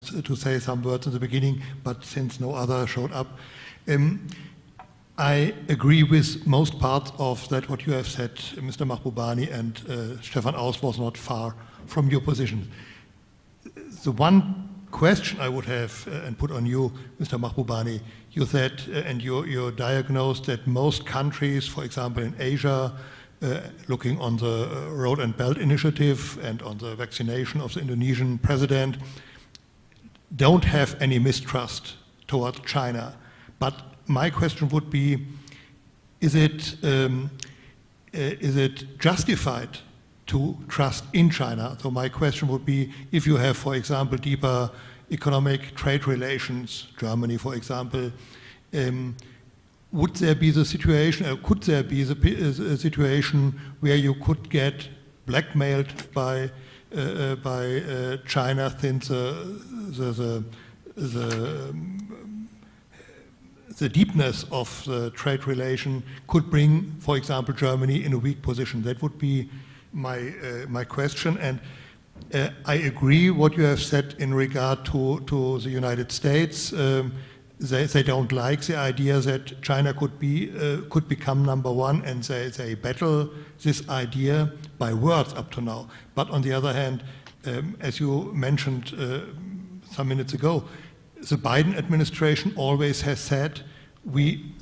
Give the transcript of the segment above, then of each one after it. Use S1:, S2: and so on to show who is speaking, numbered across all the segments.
S1: to say some words in the beginning, but since no other showed up. I agree with most parts of that what you have said, Mr. Mahbubani, and Stefan Aus was not far from your position. The one question I would have and put on you, Mr. Mahbubani, you said and you diagnosed that most countries, for example in Asia, looking on the Road and Belt Initiative and on the vaccination of the Indonesian president, don't have any mistrust toward China. But my question would be, is it justified to trust in China? So my question would be, if you have, for example, deeper economic trade relations, Germany, for example, would there be the situation, or could there be the situation where you could get blackmailed by China, since the deepness of the trade relation could bring, for example, Germany in a weak position? That would be my question. And I agree what you have said in regard to the United States. They don't like the idea that China could become number one, and they battle this idea by words up to now. But on the other hand, as you mentioned some minutes ago, the Biden administration always has said we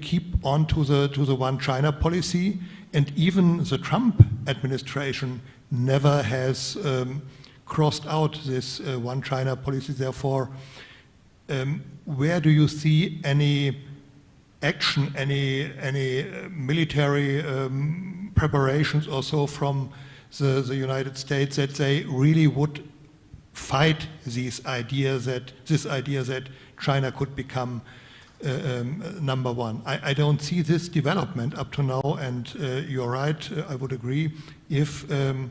S1: keep on to the one China policy, and even the Trump administration never has crossed out this one China policy. Therefore, where do you see any action, any military preparations or so from the United States that they really would fight this idea that China could become number one? I don't see this development up to now, and you're right, I would agree. If the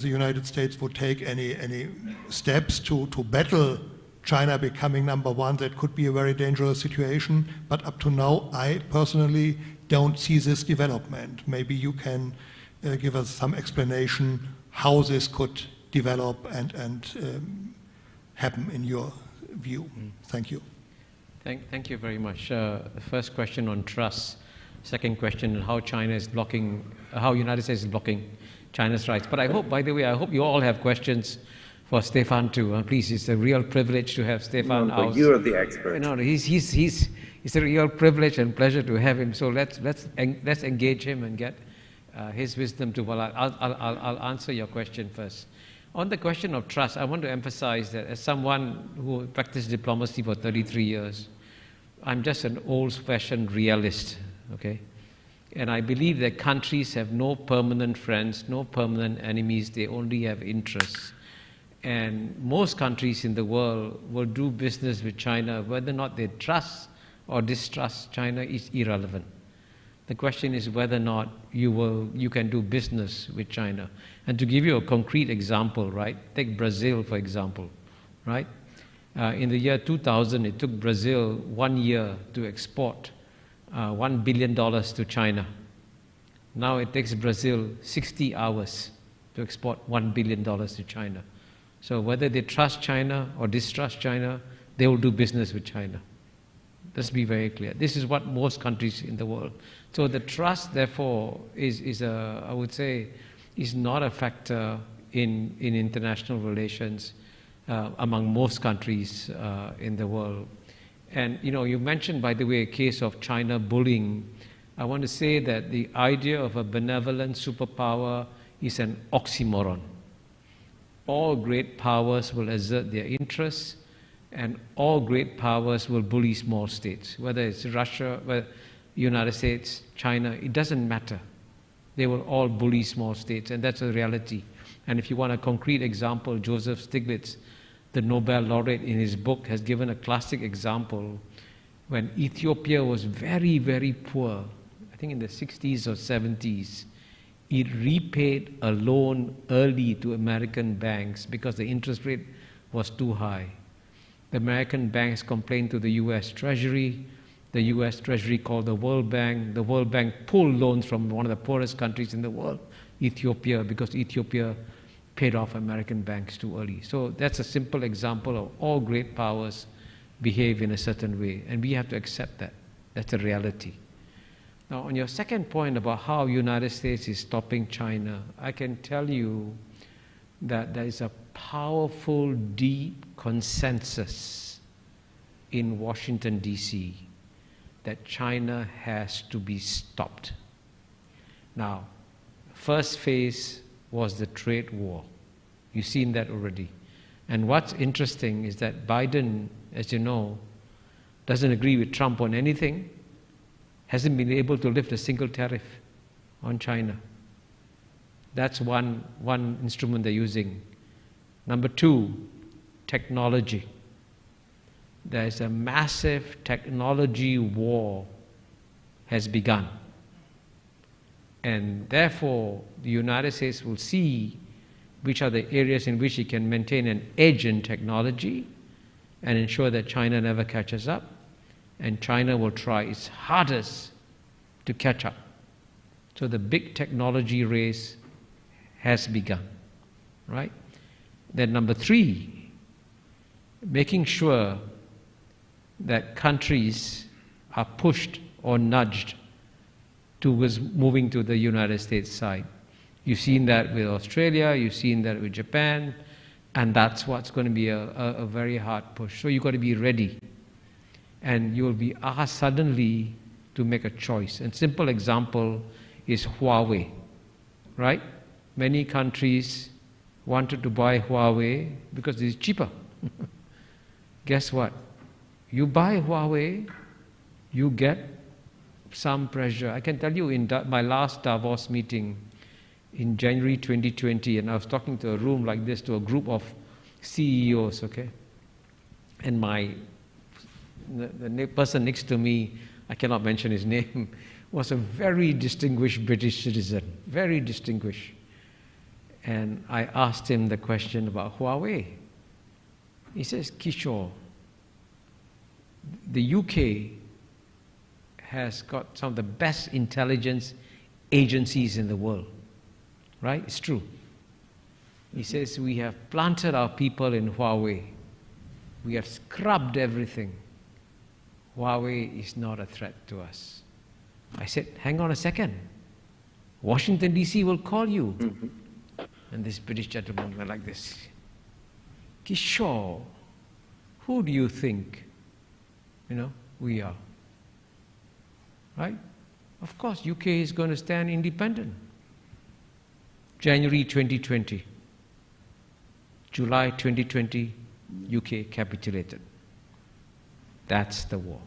S1: United States would take any steps to battle China becoming number one, that could be a very dangerous situation. But up to now, I personally don't see this development. Maybe you can give us some explanation how this could develop and happen in your view. Thank you.
S2: Thank you very much. The first question on trust. Second question on how United States is blocking China's rights. But I hope, by the way, you all have questions for Stefan too. Please, it's a real privilege to have Stefan out.
S3: But you're the expert.
S2: No, it's a real privilege and pleasure to have him. So let's engage him and get his wisdom too. Well, I'll answer your question first. On the question of trust, I want to emphasize that as someone who practiced diplomacy for 33 years, I'm just an old-fashioned realist, okay? And I believe that countries have no permanent friends, no permanent enemies, they only have interests. And most countries in the world will do business with China. Whether or not they trust or distrust China is irrelevant. The question is whether or not you can do business with China. And to give you a concrete example, right? Take Brazil, for example, right? In the year 2000, it took Brazil 1 year to export $1 billion to China. Now it takes Brazil 60 hours to export $1 billion to China. So whether they trust China or distrust China, they will do business with China. Let's be very clear. This is what most countries in the world. So the trust, therefore, I would say, is not a factor in international relations among most countries in the world. And you mentioned, by the way, a case of China bullying. I want to say that the idea of a benevolent superpower is an oxymoron. All great powers will exert their interests, and all great powers will bully small states, whether it's Russia, whether United States, China, it doesn't matter. They will all bully small states, and that's a reality. And if you want a concrete example, Joseph Stiglitz, the Nobel laureate, in his book has given a classic example when Ethiopia was very, very poor, I think in the 60s or 70s. It repaid a loan early to American banks because the interest rate was too high. The American banks complained to the US Treasury. The US Treasury called the World Bank. The World Bank pulled loans from one of the poorest countries in the world, Ethiopia, because Ethiopia paid off American banks too early. So that's a simple example of all great powers behave in a certain way, and we have to accept that. That's a reality. Now, on your second point about how United States is stopping China, I can tell you that there is a powerful, deep consensus in Washington, D.C. that China has to be stopped. Now, first phase was the trade war. You've seen that already. And what's interesting is that Biden, as you know, doesn't agree with Trump on anything, hasn't been able to lift a single tariff on China. That's one instrument they're using. Number two, technology. There's a massive technology war has begun. And therefore, the United States will see which are the areas in which it can maintain an edge in technology and ensure that China never catches up. And China will try its hardest to catch up. So the big technology race has begun, right? Then number three, making sure that countries are pushed or nudged towards moving to the United States side. You've seen that with Australia, you've seen that with Japan, and that's what's going to be a very hard push. So you've got to be ready. And you will be asked suddenly to make a choice. A simple example is Huawei, right? Many countries wanted to buy Huawei because it's cheaper. Guess what? You buy Huawei, you get some pressure. I can tell you in my last Davos meeting in January 2020, and I was talking to a room like this to a group of CEOs, okay? And the person next to me, I cannot mention his name, was a very distinguished British citizen, very distinguished. And I asked him the question about Huawei. He says, Kishore, the UK has got some of the best intelligence agencies in the world, right? It's true. He says, we have planted our people in Huawei. We have scrubbed everything. Huawei is not a threat to us. I said, hang on a second. Washington, D.C. will call you. And this British gentleman went like this. Kishore, who do you think, we are? Right? Of course, UK is going to stand independent. January 2020. July 2020, UK capitulated. That's the war.